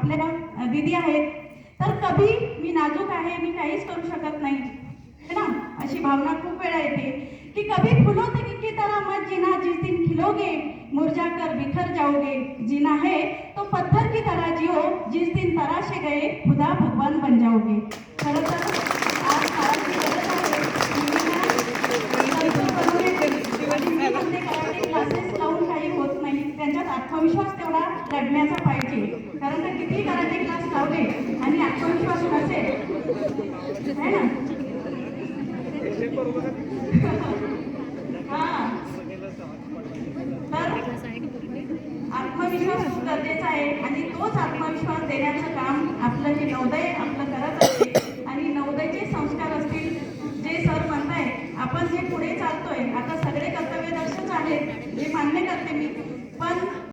आपल्या दीदी आहेत, तर कभी मी नाजूक आहे, मी काहीच करू शकत नाही, है ना, अशी भावना खूप वेळा येते कि कभी फूलों की तरह मत जीना, जिस दिन खिलोगे मुरझा कर बिखर जाओगे, जीना है तो पत्थर की तरह जियो, जिस दिन तराशे गए खुदा भगवान बन जाओगे. खरं तर आज काळाची गरज आहे मुलींना संतुलन बनवण्याची. आणि मी म्हणते कराटे क्लासेस लावून काही होत नाही, त्यांच्यात आत्मविश्वास तेवढा लढण्याचा पाहिजे. कारण का किती कराटे क्लास लावले आणि आत्मविश्वास नसेल, है ना. हा, तर आत्मविश्वास खूप गरजेचा आहे आणि तोच आत्मविश्वास देण्याचं काम आपलं हे नवोदय आपलं करत असते. आणि नवोदयचे संस्कार असतील, जे सर म्हणताय आपण जे पुढे चालतोय, आता सगळे कर्तव्यदर्शच आहेत, हे मान्य करते मी, पण